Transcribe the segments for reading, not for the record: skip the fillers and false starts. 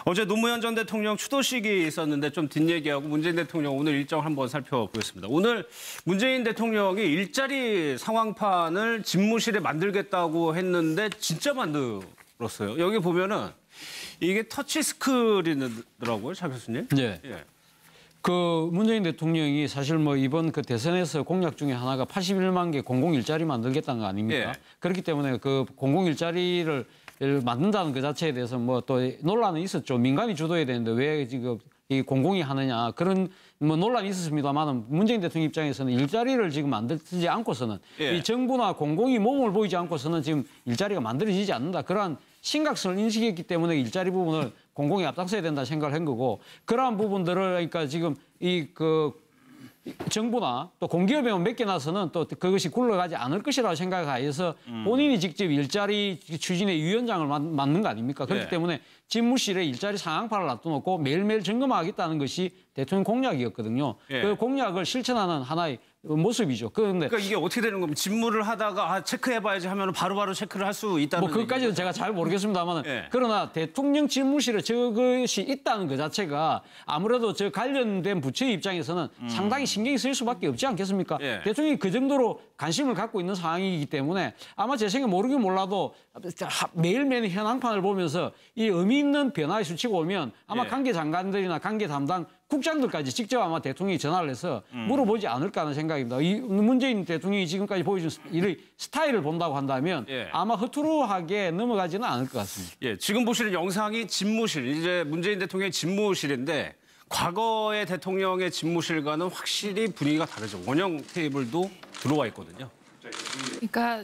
어제 노무현 전 대통령 추도식이 있었는데 좀 뒷얘기하고 문재인 대통령 오늘 일정 한번 살펴보겠습니다. 오늘 문재인 대통령이 일자리 상황판을 집무실에 만들겠다고 했는데 진짜 만들었어요. 여기 보면은 이게 터치 스크린이더라고요, 차 교수님. 네. 예. 그 문재인 대통령이 사실 뭐 이번 그 대선에서 공약 중에 하나가 81만 개 공공 일자리 만들겠다는 거 아닙니까? 예. 그렇기 때문에 그 공공 일자리를 만든다는 그 자체에 대해서 뭐 또 논란은 있었죠. 민간이 주도해야 되는데 왜 지금 이 공공이 하느냐 그런 뭐 논란이 있었습니다만 문재인 대통령 입장에서는 일자리를 지금 만들지 않고서는 예. 이 정부나 공공이 몸을 보이지 않고서는 지금 일자리가 만들어지지 않는다. 그러한 심각성을 인식했기 때문에 일자리 부분을 공공이 앞장서야 된다 생각을 한 거고 그러한 부분들을 그러니까 지금 정부나 또 공기업에 맡겨놔서는 또 그것이 굴러가지 않을 것이라고 생각하여서 본인이 직접 일자리 추진의 위원장을 맡는 거 아닙니까? 그렇기 네. 때문에 집무실에 일자리 상황판을 놔둬놓고 매일매일 점검하겠다는 것이 대통령 공약이었거든요. 네. 그 공약을 실천하는 하나의 모습이죠. 그러니까 이게 어떻게 되는 겁니까? 집무를 하다가 체크해봐야지 하면 바로바로 체크를 할 수 있다는. 뭐 그것까지는 제가 잘 모르겠습니다만 예. 그러나 대통령 집무실에 저것이 있다는 그 자체가 아무래도 저 관련된 부처의 입장에서는 상당히 신경이 쓸 수밖에 없지 않겠습니까? 예. 대통령이 그 정도로 관심을 갖고 있는 상황이기 때문에 아마 제 생각에 모르긴 몰라도 매일매일 현황판을 보면서 이 의미 있는 변화의 수치가 오면 아마 예. 관계 장관들이나 관계 담당 국장들까지 직접 아마 대통령이 전화를 해서 물어보지 않을까 하는 생각입니다. 이 문재인 대통령이 지금까지 보여준 이 스타일을 본다고 한다면 예. 아마 허투루하게 넘어가지는 않을 것 같습니다. 예, 지금 보시는 영상이 집무실, 이제 문재인 대통령의 집무실인데 과거의 대통령의 집무실과는 확실히 분위기가 다르죠. 원형 테이블도 들어와 있거든요. 그러니까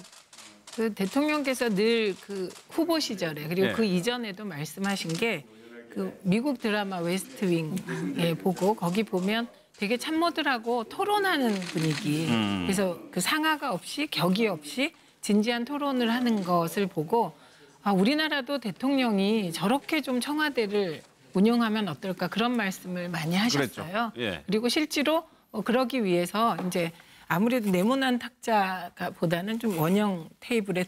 그 대통령께서 늘 그 후보 시절에 그리고 네. 그 이전에도 말씀하신 게 그 미국 드라마 웨스트윙에 보고 거기 보면 되게 참모들하고 토론하는 분위기. 그래서 그 상하가 없이 격이 없이 진지한 토론을 하는 것을 보고 아, 우리나라도 대통령이 저렇게 좀 청와대를 운영하면 어떨까 그런 말씀을 많이 하셨어요. 예. 그리고 실제로 그러기 위해서 이제 아무래도 네모난 탁자보다는 좀 원형 테이블에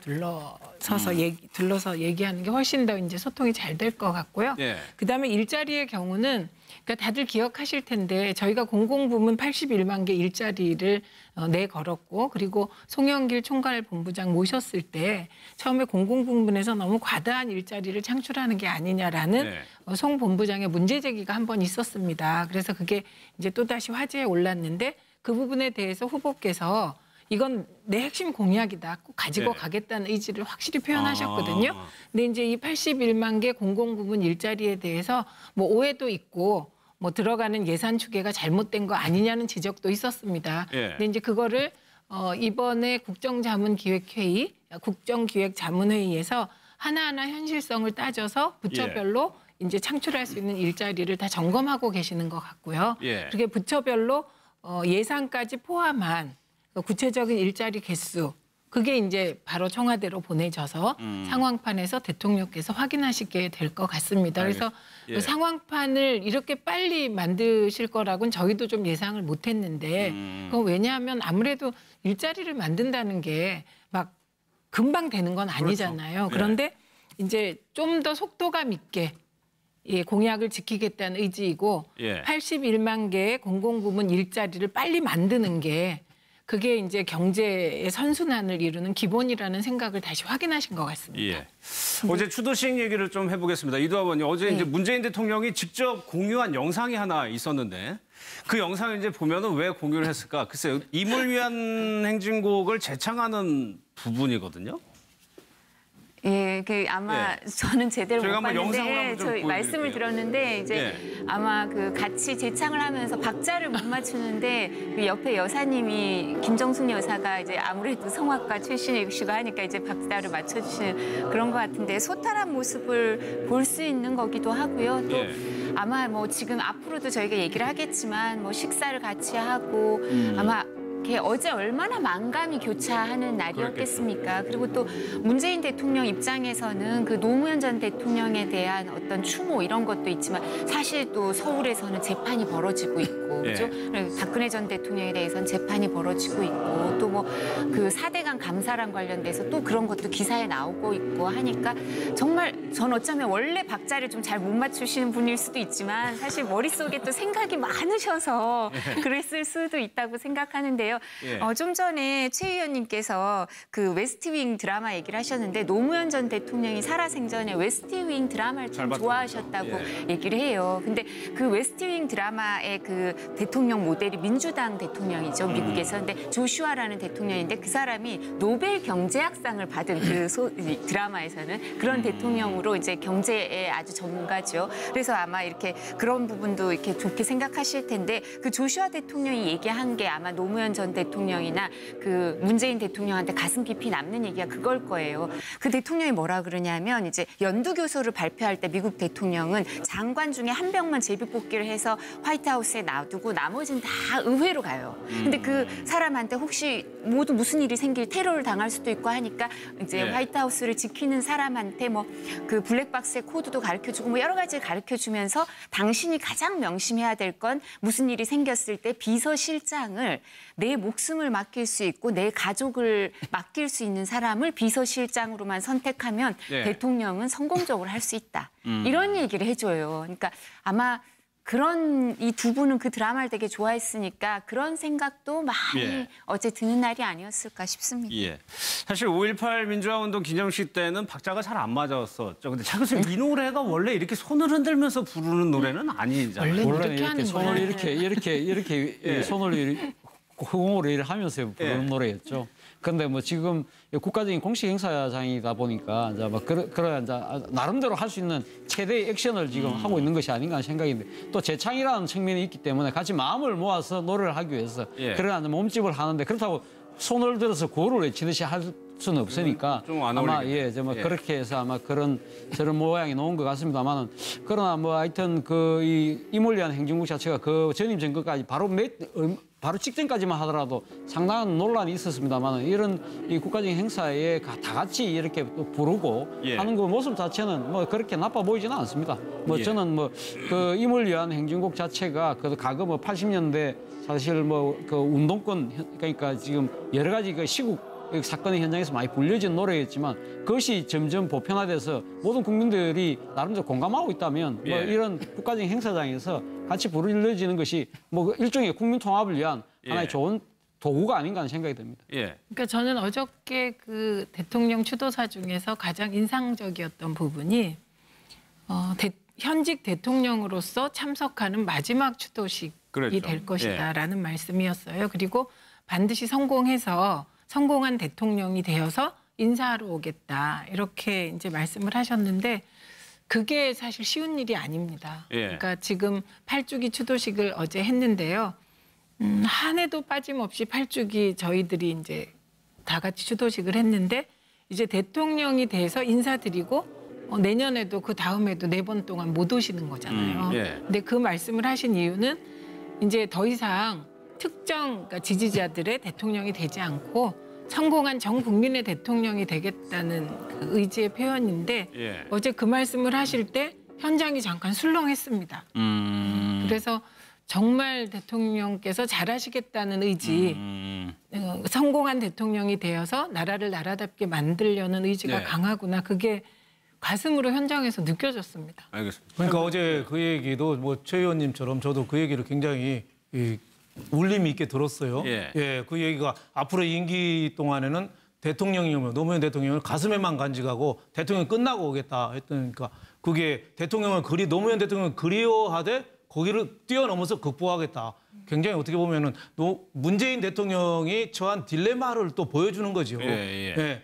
둘러서 얘기하는 게 훨씬 더 이제 소통이 잘 될 것 같고요. 예. 그다음에 일자리의 경우는 그러니까 다들 기억하실 텐데 저희가 공공부문 81만 개 일자리를 내걸었고 그리고 송영길 총괄본부장 모셨을 때 처음에 공공부문에서 너무 과다한 일자리를 창출하는 게 아니냐라는 네. 송 본부장의 문제 제기가 한 번 있었습니다. 그래서 그게 이제 또다시 화제에 올랐는데 그 부분에 대해서 후보께서 이건 내 핵심 공약이다. 꼭 가지고 네. 가겠다는 의지를 확실히 표현하셨거든요. 근데 이제 이 81만 개 공공부문 일자리에 대해서 뭐 오해도 있고 뭐 들어가는 예산 추계가 잘못된 거 아니냐는 지적도 있었습니다. 예. 근데 이제 그거를 이번에 국정자문기획회의, 국정기획자문회의에서 하나하나 현실성을 따져서 부처별로 이제 창출할 수 있는 일자리를 다 점검하고 계시는 것 같고요. 예. 그게 부처별로 예산까지 포함한 구체적인 일자리 개수 그게 이제 바로 청와대로 보내져서 상황판에서 대통령께서 확인하시게 될 것 같습니다. 그래서 예. 그 상황판을 이렇게 빨리 만드실 거라고는 저희도 좀 예상을 못했는데 그건 왜냐하면 아무래도 일자리를 만든다는 게 막 금방 되는 건 아니잖아요. 그렇죠. 그런데 이제 좀 더 속도감 있게 예, 공약을 지키겠다는 의지이고 예. 81만 개의 공공부문 일자리를 빨리 만드는 게 그게 이제 경제의 선순환을 이루는 기본이라는 생각을 다시 확인하신 것 같습니다. 예. 어제 추도식 얘기를 좀 해보겠습니다. 이도 아버님, 어제 이제 문재인 대통령이 직접 공유한 영상이 하나 있었는데 그 영상을 이제 보면은 왜 공유를 했을까? 글쎄요, 임을 위한 행진곡을 재창하는 부분이거든요. 예, 그 아마 예. 저는 제대로 못 저희가 한번 영상을 봤는데 한번 좀 저희 말씀을 보여드릴게요. 들었는데 이제 예. 아마 그 같이 재창을 하면서 박자를 못 맞추는데 그 옆에 여사님이 김정숙 여사가 이제 아무래도 성악가 출신이시고 하니까 이제 박자를 맞춰주시는 그런 것 같은데 소탈한 모습을 볼 수 있는 거기도 하고요. 또 예. 아마 뭐 지금 앞으로도 저희가 얘기를 하겠지만 뭐 식사를 같이 하고 아마 이렇게 어제 얼마나 만감이 교차하는 날이었겠습니까? 그리고 또 문재인 대통령 입장에서는 그 노무현 전 대통령에 대한 어떤 추모 이런 것도 있지만 사실 또 서울에서는 재판이 벌어지고 있고 예. 그죠? 그리고 박근혜 전 대통령에 대해서는 재판이 벌어지고 있고 또 뭐 그 4대강 감사랑 관련돼서 또 그런 것도 기사에 나오고 있고 하니까 정말 전 어쩌면 원래 박자를 좀 잘 못 맞추시는 분일 수도 있지만 사실 머릿속에 또 생각이 많으셔서 그랬을 수도 있다고 생각하는데요. 예. 좀 전에 최 의원님께서 그 웨스트윙 드라마 얘기를 하셨는데 노무현 전 대통령이 살아생전에 웨스트윙 드라마를 참 봤죠. 좋아하셨다고 예. 얘기를 해요. 근데 그 웨스트윙 드라마의 그 대통령 모델이 민주당 대통령이죠, 미국에서. 근데 조슈아라는 대통령인데 그 사람이 노벨 경제학상을 받은 그 이 드라마에서는 그런 대통령으로 이제 경제에 아주 전문가죠. 그래서 아마 이렇게 그런 부분도 이렇게 좋게 생각하실 텐데 그 조슈아 대통령이 얘기한 게 아마 노무현 전 대통령이나 그 문재인 대통령한테 가슴 깊이 남는 얘기가 그걸 거예요. 그 대통령이 뭐라 그러냐면 이제 연두교서를 발표할 때 미국 대통령은 장관 중에 한 명만 제비뽑기를 해서 화이트하우스에 놔두고 나머지는 다 의회로 가요. 근데 그 사람한테 혹시 모두 무슨 일이 생길 테러를 당할 수도 있고 하니까 이제 네. 화이트하우스를 지키는 사람한테 뭐 그 블랙박스의 코드도 가르쳐주고 뭐 여러 가지를 가르쳐주면서 당신이 가장 명심해야 될 건 무슨 일이 생겼을 때 비서실장을 내 목숨을 맡길 수 있고 내 가족을 맡길 수 있는 사람을 비서실장으로만 선택하면 네. 대통령은 성공적으로 할 수 있다. 이런 얘기를 해줘요. 그러니까 아마 그런 이 두 분은 그 드라마를 되게 좋아했으니까 그런 생각도 많이 예. 어제 드는 날이 아니었을까 싶습니다. 예. 사실 5.18 민주화운동 기념식 때는 박자가 잘 안 맞았었죠. 근데 차 교수님 이 노래가 원래 이렇게 손을 흔들면서 부르는 노래는 아니잖아요. 원래 원래는 이렇게 하는 손을 거야. 이렇게 예. 손을 허공으로 하면서 부르는 예. 노래였죠. 근데 뭐 지금 국가적인 공식 행사장이다 보니까 이제 막 그런 이제 나름대로 할 수 있는 최대의 액션을 지금 하고 있는 것이 아닌가 하는 생각인데 또 재창이라는 측면이 있기 때문에 같이 마음을 모아서 노래를 하기 위해서 예. 그런 몸집을 하는데 그렇다고 손을 들어서 구호를 외치듯이 할 수는 없으니까 좀안 아마 어울리겠네요. 이제 뭐 예. 그렇게 해서 아마 저런 모양이 나온 것 같습니다만은 그러나 뭐 하여튼 그 이 이몰리안 행정국 자체가 그 전임 정권까지 바로 직전까지만 하더라도 상당한 논란이 있었습니다만 이런 이 국가적인 행사에 다 같이 이렇게 또 부르고 예. 하는 그 모습 자체는 뭐 그렇게 나빠 보이지는 않습니다. 뭐 예. 저는 뭐 그 임을 위한 행진곡 자체가 그 과거 뭐 80년대 사실 뭐 그 운동권 그러니까 지금 여러 가지 그 시국 사건의 현장에서 많이 불려진 노래였지만 그것이 점점 보편화돼서 모든 국민들이 나름대로 공감하고 있다면 뭐 예. 이런 국가적인 행사장에서 같이 불려지는 것이 뭐 일종의 국민 통합을 위한 하나의 예. 좋은 도구가 아닌가 하는 생각이 듭니다. 예. 그러니까 저는 어저께 그 대통령 추도사 중에서 가장 인상적이었던 부분이 현직 대통령으로서 참석하는 마지막 추도식이 그렇죠. 될 것이다라는 말씀이었어요. 그리고 반드시 성공한 대통령이 되어서 인사하러 오겠다 이렇게 이제 말씀을 하셨는데 그게 사실 쉬운 일이 아닙니다. 예. 그러니까 지금 8주기 추도식을 어제 했는데요. 한 해도 빠짐없이 8주기 저희들이 이제 다 같이 추도식을 했는데 이제 대통령이 돼서 인사드리고 내년에도 그 다음에도 4번 동안 못 오시는 거잖아요. 예. 근데 그 말씀을 하신 이유는 이제 더 이상 특정 그러니까 지지자들의 대통령이 되지 않고 성공한 전 국민의 대통령이 되겠다는 그 의지의 표현인데 예. 어제 그 말씀을 하실 때 현장이 잠깐 술렁했습니다. 그래서 정말 대통령께서 잘하시겠다는 의지, 성공한 대통령이 되어서 나라를 나라답게 만들려는 의지가 네. 강하구나. 그게 가슴으로 현장에서 느껴졌습니다. 알겠습니다. 그러니까 어제 그 얘기도 뭐 최 의원님처럼 저도 그 얘기를 굉장히 울림 있게 들었어요. 예. 그 얘기가 앞으로 임기 동안에는 대통령이면 노무현 대통령을 가슴에만 간직하고 대통령 끝나고 오겠다 했더니까 그게 노무현 대통령을 그리워하되 거기를 뛰어넘어서 극복하겠다. 굉장히 어떻게 보면은 문재인 대통령이 처한 딜레마를 또 보여주는 거죠. 예.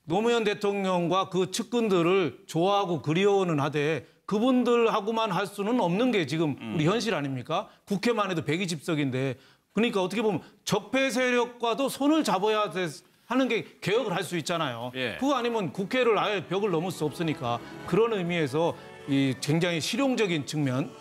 노무현 대통령과 그 측근들을 좋아하고 그리워는 하되 그분들하고만 할 수는 없는 게 지금 우리 현실 아닙니까? 국회만 해도 120석인데 그러니까 어떻게 보면 적폐 세력과도 손을 잡아야 하는 게 개혁을 할 수 있잖아요. 예. 그거 아니면 국회를 아예 벽을 넘을 수 없으니까 그런 의미에서 이 굉장히 실용적인 측면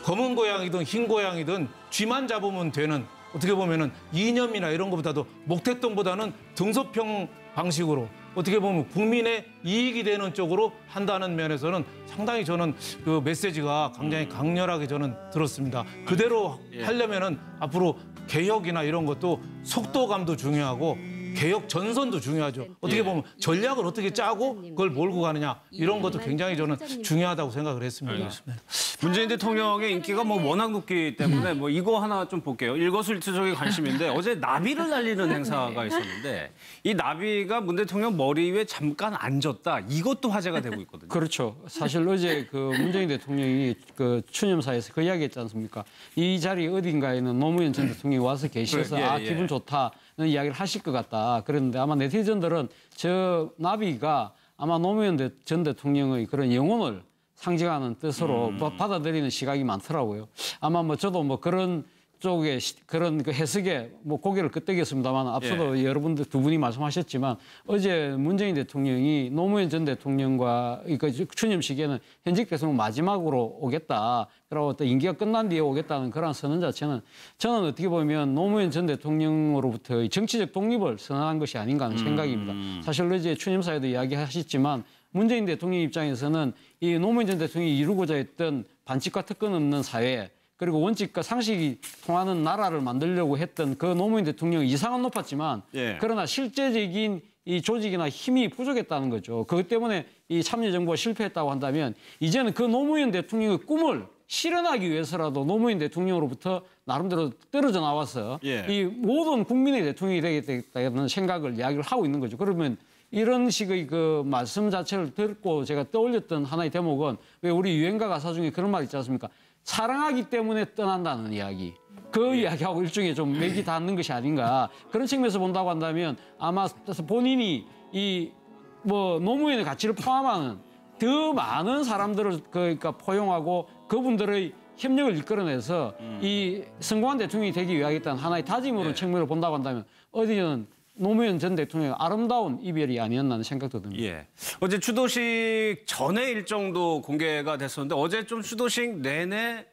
검은 고양이든 흰 고양이든 쥐만 잡으면 되는 어떻게 보면은 이념이나 이런 것보다도 목태동보다는 등소평 방식으로 어떻게 보면 국민의 이익이 되는 쪽으로 한다는 면에서는 상당히 저는 그 메시지가 굉장히 강렬하게 저는 들었습니다. 그대로 하려면은 앞으로 개혁이나 이런 것도 속도감도 중요하고 개혁 전선도 중요하죠. 어떻게 보면 전략을 어떻게 짜고 그걸 몰고 가느냐 이런 것도 굉장히 저는 중요하다고 생각을 했습니다. 네. 문재인 대통령의 인기가 뭐 워낙 높기 때문에 뭐 이거 하나 좀 볼게요. 일거수일투족의 관심인데 어제 나비를 날리는 행사가 있었는데 이 나비가 문 대통령 머리 위에 잠깐 앉았다. 이것도 화제가 되고 있거든요. 그렇죠. 사실 어제 그 문재인 대통령이 그 추념사에서 그 이야기했지 않습니까? 이 자리 어딘가에는 노무현 전 대통령이 와서 계셔서 그래, 예, 기분 좋다는 이야기를 하실 것 같다. 그런데 아마 네티즌들은 저 나비가 아마 노무현 전 대통령의 그런 영혼을 상징하는 뜻으로 받아들이는 시각이 많더라고요. 아마 뭐 저도 뭐 그런 쪽에 그런 그 해석에 뭐 고개를 끄덕였습니다만 앞서도 여러분들 두 분이 말씀하셨지만 어제 문재인 대통령이 노무현 전 대통령과 그 추념식에는 현직 대통령 마지막으로 오겠다. 그리고 또 임기가 끝난 뒤에 오겠다는 그런 선언 자체는 저는 어떻게 보면 노무현 전 대통령으로부터의 정치적 독립을 선언한 것이 아닌가 하는 생각입니다. 사실 어제 추념사에도 이야기하셨지만 문재인 대통령 입장에서는 이 노무현 전 대통령이 이루고자 했던 반칙과 특권 없는 사회 그리고 원칙과 상식이 통하는 나라를 만들려고 했던 그 노무현 대통령 이상은 높았지만 그러나 실제적인 이 조직이나 힘이 부족했다는 거죠. 그것 때문에 이 참여정부가 실패했다고 한다면 이제는 그 노무현 대통령의 꿈을 실현하기 위해서라도 노무현 대통령으로부터 나름대로 떨어져 나와서 이 모든 국민의 대통령이 되겠다는 생각을 이야기를 하고 있는 거죠. 그러면 이런 식의 그 말씀 자체를 듣고 제가 떠올렸던 하나의 대목은 왜 우리 유행가 가사 중에 그런 말 있지 않습니까? 사랑하기 때문에 떠난다는 이야기. 그 이야기하고 일종의 좀 맥이 닿는 것이 아닌가. 그런 측면에서 본다고 한다면 아마 본인이 이 뭐 노무현의 가치를 포함하는 더 많은 사람들을 그러니까 포용하고 그분들의 협력을 이끌어내서 이 성공한 대통령이 되기 위하겠다는 하나의 다짐으로 측면을 본다고 한다면 어디는 노무현 전 대통령의 아름다운 이별이 아니었나 하는 생각도 듭니다. 어제 추도식 전에 일정도 공개가 됐었는데 어제 좀 추도식 내내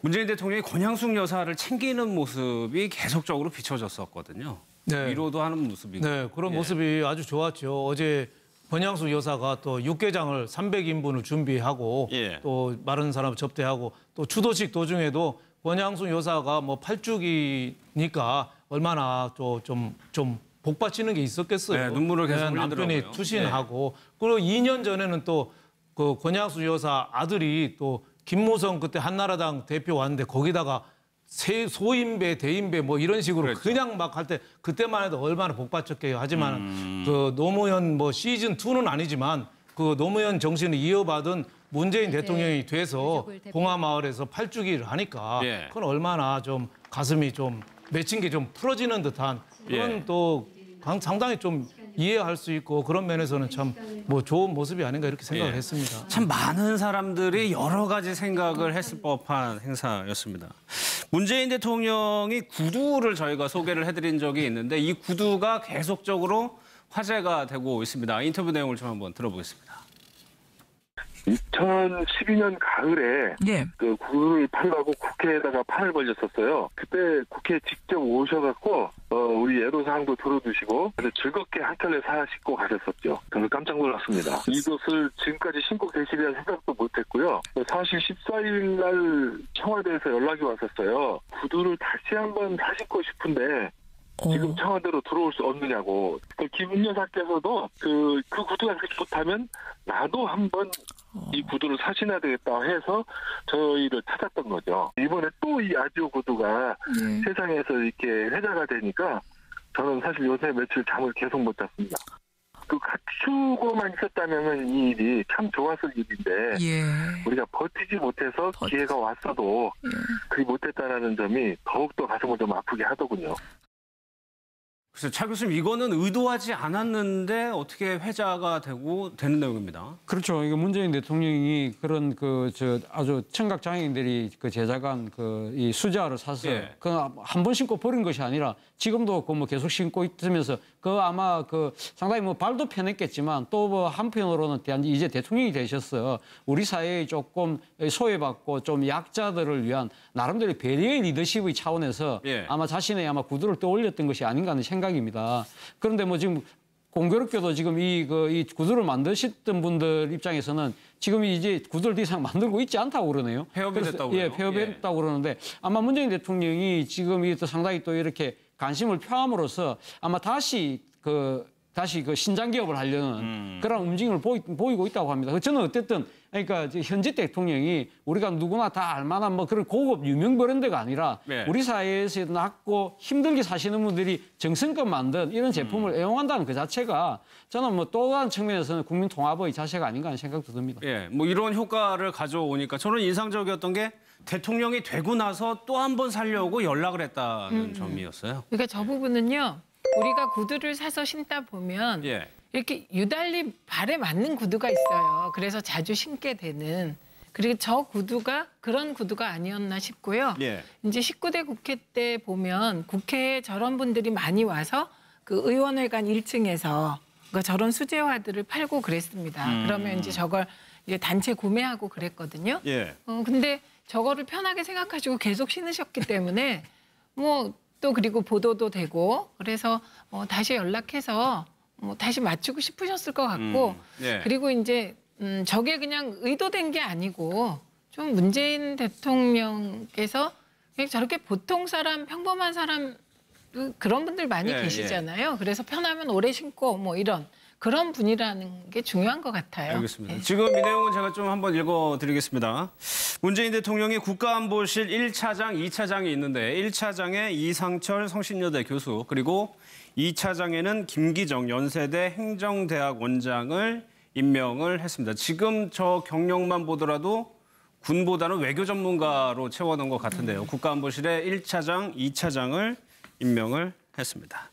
문재인 대통령이 권양숙 여사를 챙기는 모습이 계속적으로 비춰졌었거든요. 위로도 하는 모습이고. 네, 그런 모습이 아주 좋았죠. 어제 권양숙 여사가 또 육개장을 300인분을 준비하고 또 마른 사람 접대하고 또 추도식 도중에도 권양숙 여사가 뭐 8주기니까 얼마나 좀 복받치는 게 있었겠어요. 네, 눈물을 계속 남편이 흘리더라고요. 투신하고 그리고 2년 전에는 또 그 권양숙 여사 아들이 또 김무성 그때 한나라당 대표 왔는데 거기다가 소인배, 대인배 뭐 이런 식으로 그냥 막 할 때 그때만 해도 얼마나 복받쳤게요. 하지만 그 노무현 뭐 시즌 2는 아니지만 그 노무현 정신을 이어받은 문재인 대통령이 돼서 봉하마을에서 8주기를 하니까 그건 얼마나 좀 가슴이 좀 맺힌 게 좀 풀어지는 듯한 그런 또 상당히 좀 이해할 수 있고 그런 면에서는 참 뭐 좋은 모습이 아닌가 이렇게 생각을 했습니다. 참 많은 사람들이 여러 가지 생각을 했을 법한 행사였습니다. 문재인 대통령이 구두를 저희가 소개를 해드린 적이 있는데 이 구두가 계속적으로 화제가 되고 있습니다. 인터뷰 내용을 좀 한번 들어보겠습니다. 2012년 가을에 그 구두를 팔라고 국회에다가 판을 벌렸었어요. 그때 국회에 직접 오셔갖고 우리 애로사항도 들어주시고 아주 즐겁게 한 켤레 사신고 가셨었죠. 저는 깜짝 놀랐습니다. 이것을 지금까지 신고 계시리라 생각도 못했고요. 사실 14일 날 청와대에서 연락이 왔었어요. 구두를 다시 한번 사신고 싶은데 지금 청와대로 들어올 수 없느냐고. 김 여사께서도 그 구두가 그렇게 좋다면 나도 한번 이 구두를 사신해야 되겠다 해서 저희를 찾았던 거죠. 이번에 또 이 아지오 구두가 세상에서 이렇게 회자가 되니까 저는 사실 요새 며칠 잠을 계속 못 잤습니다. 그 갖추고만 있었다면 이 일이 참 좋았을 일인데 우리가 버티지 못해서 기회가 왔어도 그리 못했다는 점이 더욱더 가슴을 좀 아프게 하더군요. 그래서 차 교수님 이거는 의도하지 않았는데 어떻게 회자가 되는 내용입니다. 그렇죠. 이거 문재인 대통령이 그런 아주 청각 장애인들이 그 제작한 이 수제화를 사서 그 한 번 신고 버린 것이 아니라 지금도 그 뭐 계속 신고 있으면서 그 아마 그 상당히 뭐 발도 편했겠지만 또 뭐 한편으로는 이제 대통령이 되셨어. 우리 사회에 조금 소외받고 좀 약자들을 위한 나름대로 배려의 리더십의 차원에서 예. 아마 자신의 아마 구두를 떠올렸던 것이 아닌가 하는 생각입니다. 그런데 뭐 지금 공교롭게도 지금 이 구두를 만드셨던 분들 입장에서는 지금 이제 구두를 더 이상 만들고 있지 않다고 그러네요. 폐업이 됐다고 그래요? 예, 폐업했다고 그러는데 아마 문재인 대통령이 지금 이 또 상당히 또 이렇게 관심을 표함으로써 아마 다시 그 신장 기업을 하려는 그런 움직임을 보이고 있다고 합니다. 저는 어쨌든 그러니까 현재 대통령이 우리가 누구나 다 알만한 뭐 그런 고급 유명 브랜드가 아니라 네. 우리 사회에서 낮고 힘들게 사시는 분들이 정성껏 만든 이런 제품을 애용한다는 그 자체가 저는 뭐 또 다른 측면에서는 국민 통합의 자세가 아닌가 하는 생각도 듭니다. 예, 뭐 이런 효과를 가져오니까 저는 인상적이었던 게 대통령이 되고 나서 또 한 번 살려고 연락을 했다는 점이었어요. 그러니까 저 부분은요. 우리가 구두를 사서 신다 보면 예. 이렇게 유달리 발에 맞는 구두가 있어요. 그래서 자주 신게 되는. 그리고 저 구두가 그런 구두가 아니었나 싶고요. 예. 이제 19대 국회 때 보면 국회에 저런 분들이 많이 와서 그 의원회관 1층에서 그러니까 저런 수제화들을 팔고 그랬습니다. 그러면 이제 저걸 이제 단체 구매하고 그랬거든요. 예. 근데 저거를 편하게 생각하시고 계속 신으셨기 때문에 뭐 또 그리고 보도도 되고 그래서 다시 연락해서 다시 맞추고 싶으셨을 것 같고 예. 그리고 이제 저게 그냥 의도된 게 아니고 좀 문재인 대통령께서 그냥 저렇게 보통 사람 평범한 사람 그런 분들 많이 예, 계시잖아요. 그래서 편하면 오래 신고 뭐 이런 그런 분이라는 게 중요한 것 같아요. 알겠습니다. 네. 지금 이 내용은 제가 좀 한번 읽어드리겠습니다. 문재인 대통령이 국가안보실 1차장, 2차장이 있는데 1차장에 이상철 성신여대 교수 그리고 2차장에는 김기정 연세대 행정대학 원장을 임명을 했습니다. 지금 저 경력만 보더라도 군보다는 외교 전문가로 채워놓은 것 같은데요. 국가안보실의 1차장, 2차장을 임명을 했습니다.